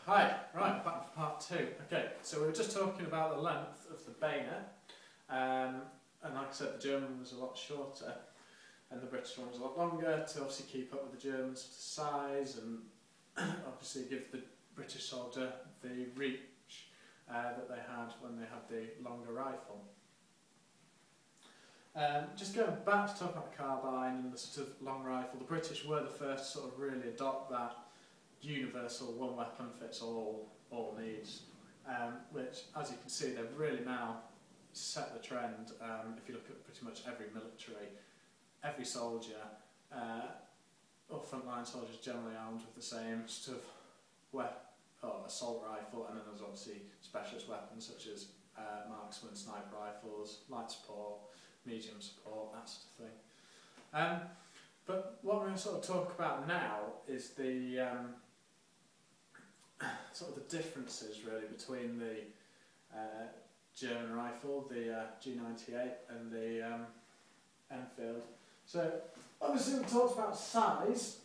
Hi, right, back for part two. Okay, so we were just talking about the length of the bayonet, and like I said, the German was a lot shorter, and the British one was a lot longer to obviously keep up with the Germans' size and obviously give the British soldier the reach that they had when they had the longer rifle. Just going back to talk about the carbine and the sort of long rifle, the British were the first to sort of really adopt that universal one weapon fits all needs, which, as you can see, they've really now set the trend. If you look at pretty much every military, every soldier or frontline soldiers generally armed with the same sort of assault rifle, and then there's obviously specialist weapons such as marksman, sniper rifles, light support, medium support, that sort of thing. But what we're going to sort of talk about now is the sort of the differences really between the German rifle, the G98, and the Enfield. So obviously we talked about size,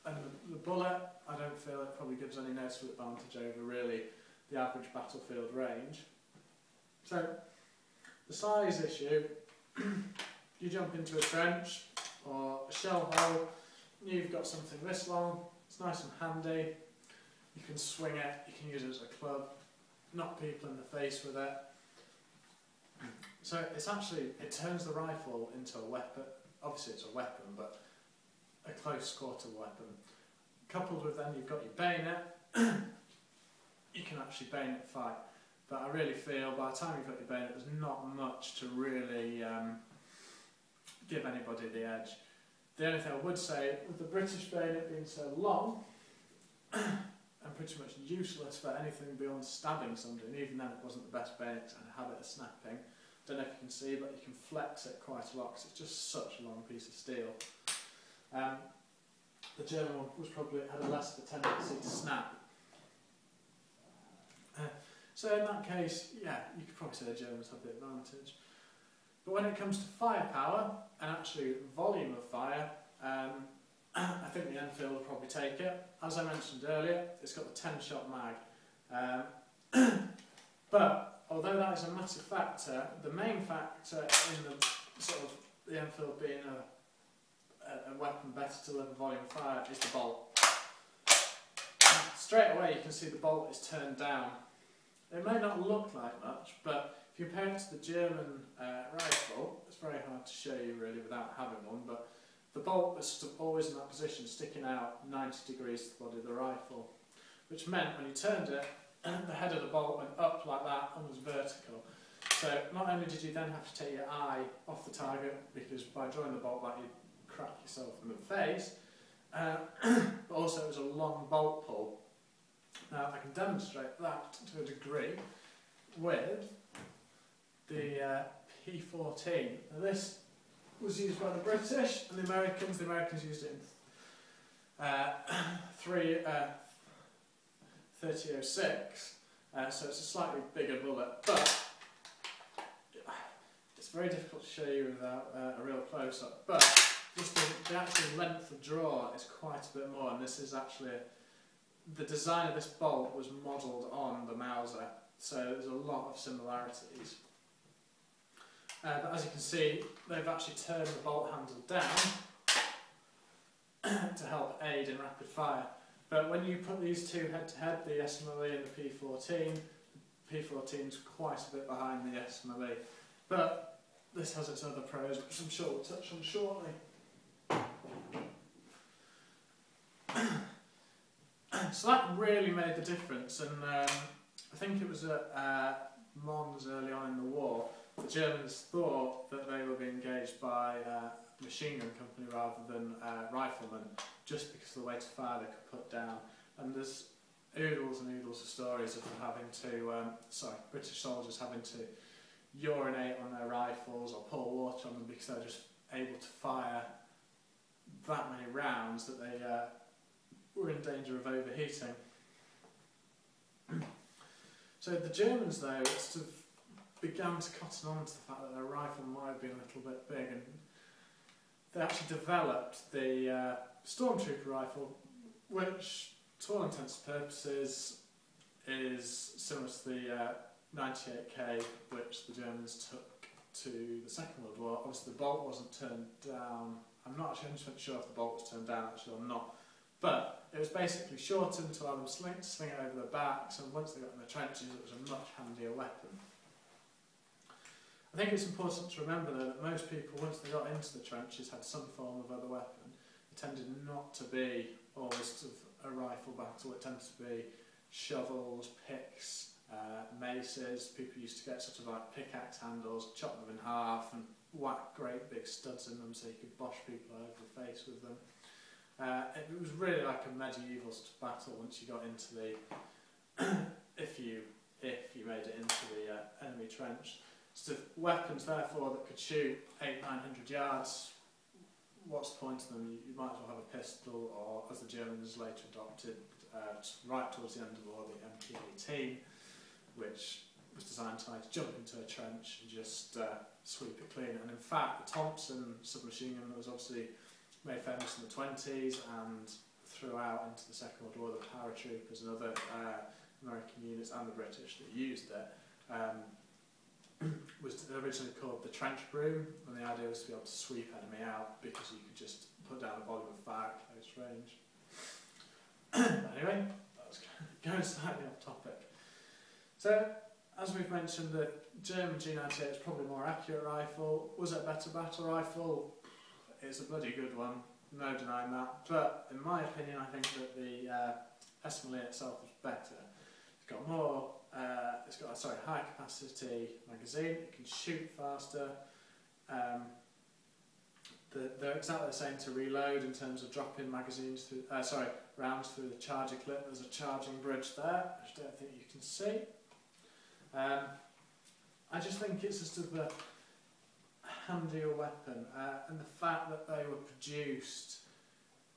and the bullet, I don't feel it probably gives any noticeable advantage over really the average battlefield range. So the size issue, you jump into a trench or a shell hole, you've got something this long, it's nice and handy, you can swing it, you can use it as a club, knock people in the face with it. So it's actually, it turns the rifle into a weapon. Obviously it's a weapon, but a close quarter weapon. Coupled with then you've got your bayonet, you can actually bayonet fight. But I really feel by the time you've got your bayonet, there's not much to really give anybody the edge. The only thing I would say, with the British bayonet being so long, and pretty much useless for anything beyond stabbing somebody, and even then it wasn't the best bayonet because it had a habit of snapping. Don't know if you can see, but you can flex it quite a lot because it's just such a long piece of steel. The German one was probably had a less of a tendency to snap. So in that case, yeah, you could probably say the Germans had the advantage. But when it comes to firepower and actually volume of fire, I think the Enfield will probably take it. As I mentioned earlier, it's got the 10-shot mag. But although that is a massive factor, the main factor in the sort of the Enfield being a weapon better to deliver volume fire is the bolt. Straight away you can see the bolt is turned down. It may not look like much, but if you compare it to the German rifle, it's very hard to show you really without having one, but the bolt was always in that position, sticking out 90 degrees to the body of the rifle, which meant when you turned it, the head of the bolt went up like that and was vertical. So not only did you then have to take your eye off the target, because by drawing the bolt back you'd crack yourself in the face, but also it was a long bolt pull. Now I can demonstrate that to a degree with the P14. Now this was used by the British and the Americans. The Americans used it in 3006, so it's a slightly bigger bullet, but it's very difficult to show you without a real close-up. But just the actual length of draw is quite a bit more, and this is actually the design of this bolt was modelled on the Mauser, so there's a lot of similarities. But as you can see, they've actually turned the bolt handle down to help aid in rapid fire. But when you put these two head to head, the SMLE and the P14, the P14 is quite a bit behind the SMLE. But this has its other pros, which I'm sure we'll touch on shortly. So that really made the difference, and I think it was at Mons early on in the war. The Germans thought that they were being engaged by a machine gun company rather than riflemen, just because of the weight of fire they could put down. And there's oodles and oodles of stories of them having to, British soldiers having to urinate on their rifles or pour water on them because they're just able to fire that many rounds that they were in danger of overheating. So the Germans, though, sort of began to cotton on to the fact that their rifle might have been a little bit big, and they actually developed the Stormtrooper rifle, which to all intents and purposes, is similar to the 98K which the Germans took to the Second World War. Obviously the bolt wasn't turned down. I'm not actually 100% sure if the bolt was turned down actually or not, but it was basically shortened to allow them to sling it over their backs, and once they got in the trenches it was a much handier weapon. I think it's important to remember though that most people, once they got into the trenches, had some form of other weapon. It tended not to be always sort of a rifle battle, it tended to be shovels, picks, maces. People used to get sort of like pickaxe handles, chop them in half and whack great big studs in them so you could bosh people over the face with them. It was really like a medieval sort of battle once you got into the, if you made it into the enemy trench. Sort of weapons therefore that could shoot 800-900 yards, what's the point of them? You might as well have a pistol, or as the Germans later adopted, right towards the end of the war, the MP18, which was designed to jump into a trench and just sweep it clean. And in fact, the Thompson submachine gun that was obviously made famous in the 20s and throughout into the Second World War, the paratroopers and other American units and the British that used it, was originally called the trench broom, and the idea was to be able to sweep enemy out because you could just put down a volume of fire at close range. Anyway, that was going slightly off topic. So, as we've mentioned, the German G98 is probably a more accurate rifle. Was it a better battle rifle? It's a bloody good one, no denying that. But in my opinion, I think that the SMLE itself was better. It's got more. It's got a high capacity magazine. It can shoot faster. They're exactly the same to reload in terms of dropping magazines through, rounds through the charger clip. There's a charging bridge there, which I don't think you can see. I just think it's just a handier weapon, and the fact that they were produced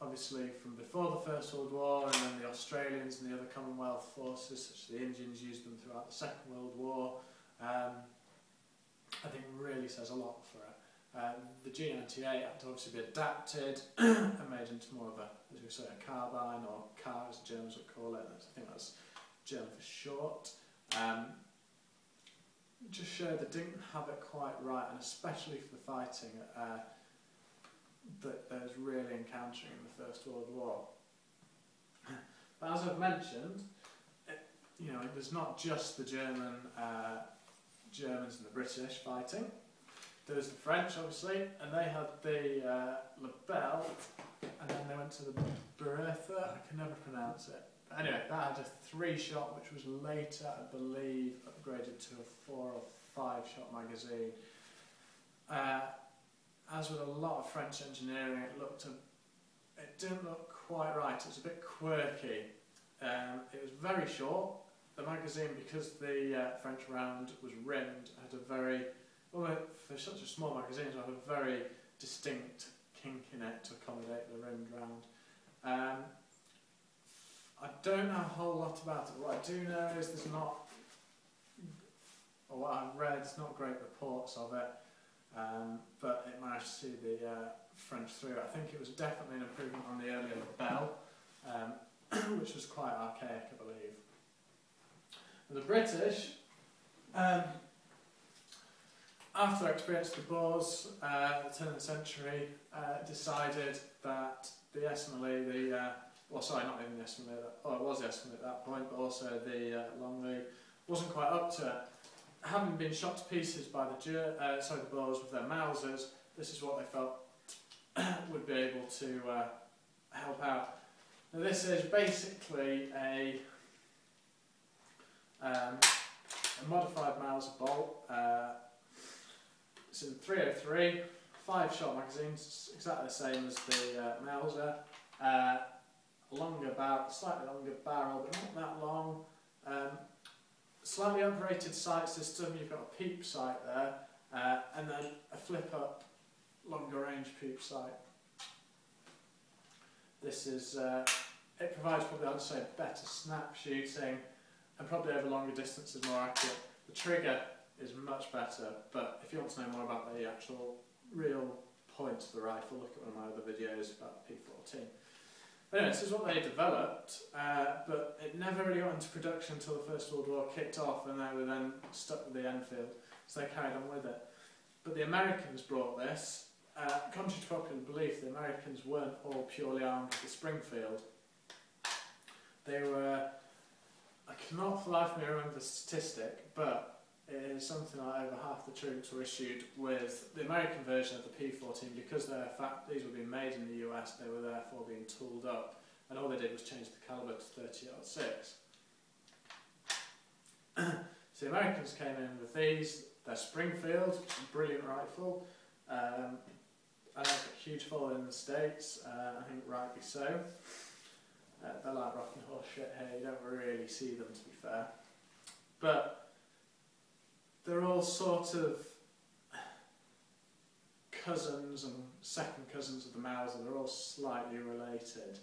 obviously from before the First World War, and then the Australians and the other Commonwealth forces, such as the Indians, used them throughout the Second World War, I think really says a lot for it. The G98 had to obviously be adapted and made into more of a, as we say, a carbine, or car as the Germans would call it. I think that's German for short. Just showed they didn't have it quite right, and especially for the fighting that they was really encountering in the First World War. But as I've mentioned, there's not just the Germans and the British fighting. There's the French, obviously, and they had the Lebel, and then they went to the Bertha. I can never pronounce it. But anyway, that had a 3-shot, which was later, I believe, upgraded to a 4 or 5-shot magazine. As with a lot of French engineering, it didn't look quite right. It was a bit quirky. It was very short. The magazine, because the French round was rimmed, had a very, well, for such a small magazine, it had a very distinct kink in it to accommodate the rimmed round. I don't know a whole lot about it. What I do know is there's not, or what I've read, there's not great reports of it. But it managed to see the French through. I think it was definitely an improvement on the earlier Bell, which was quite archaic, I believe. And the British, after experience of the Boers, at the turn of the century, decided that the SMLE, not even the SMLE, it was the SMLE at that point, but also the Longley, wasn't quite up to it. Having been shot to pieces by the Boers with their Mausers, this is what they felt would be able to help out. Now this is basically a modified Mauser bolt. It's in 303, 5-shot magazines, exactly the same as the Mauser. Slightly longer barrel, but not that long. Slightly uprated sight system. You've got a peep sight there, and then a flip-up, longer range peep sight. This is, it provides probably, I'd say, better snap shooting, and probably over longer distances more accurate. The trigger is much better, but if you want to know more about the actual real points of the rifle, look at one of my other videos about the P14. Anyway, this is what they developed, but it never really got into production until the First World War kicked off, and they were then stuck with the Enfield, so they carried on with it. But the Americans brought this. Contrary to popular belief, the Americans weren't all purely armed with the Springfield. They were, I cannot for the life of me remember the statistic, but it is something like over half the troops were issued with the American version of the P-14 because these were being made in the US, they were therefore being tooled up, and all they did was change the calibre to 30-06. So the Americans came in with these, their Springfield, brilliant rifle. I have a huge following in the States, I think rightly so. They're like rocking horse shit here, you don't really see them to be fair. But they're all sort of cousins and second cousins of the Mauser, they're all slightly related.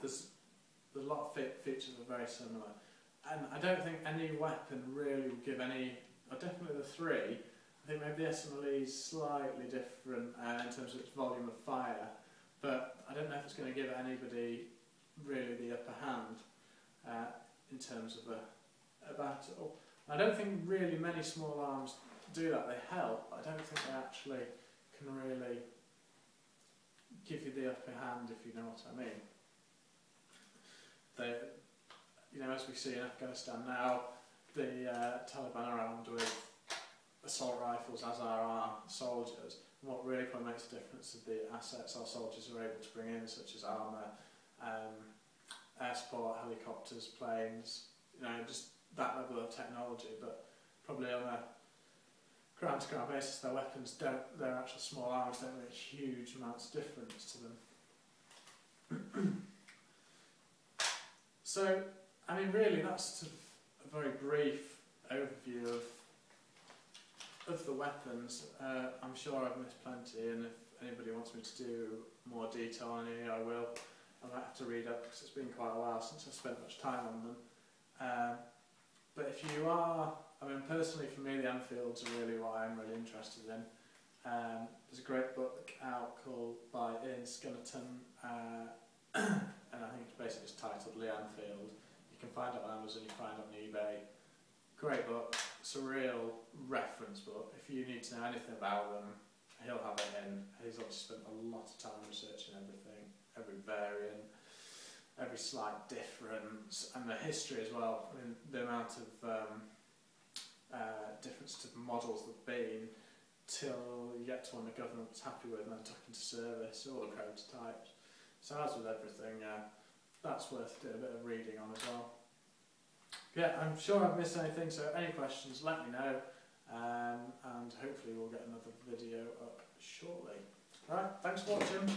There's a lot of features that are very similar. And I don't think any weapon really will give any, or definitely the three. I think maybe the SMLE is slightly different in terms of its volume of fire, but I don't know if it's going to give anybody really the upper hand in terms of a battle. I don't think really many small arms do that. They help, but I don't think they actually can really give you the upper hand, if you know what I mean. They, you know, as we see in Afghanistan now, the Taliban are armed with assault rifles, as are our soldiers. And what really probably makes a difference is the assets our soldiers are able to bring in, such as armour, air support, helicopters, planes, you know, just that level of technology. But probably on a ground-to-ground basis, their weapons don't, their actual small arms don't make huge amounts of difference to them. So, I mean, really, that's sort of a very brief overview of the weapons. I'm sure I've missed plenty, and if anybody wants me to do more detail on any, I will. I might have to read up because it's been quite a while since I've spent much time on them. But if you are, I mean, personally for me, the Enfields are really what I'm really interested in. There's a great book out called by Ian Skinnerton, and I think it's basically just titled Lee Enfield. You can find it on Amazon, you can find it on eBay. Great book, it's a real reference book. If you need to know anything about them, he'll have it in. He's obviously spent a lot of time researching everything, every variant, every slight difference, and the history as well. I mean, the amount of difference to the models that have been till you get to one the government's happy with and then took into service, all the prototypes. So as with everything, that's worth doing a bit of reading on as well. Yeah, I'm sure I've missed anything, so any questions, let me know, and hopefully we'll get another video up shortly. Alright, thanks for watching.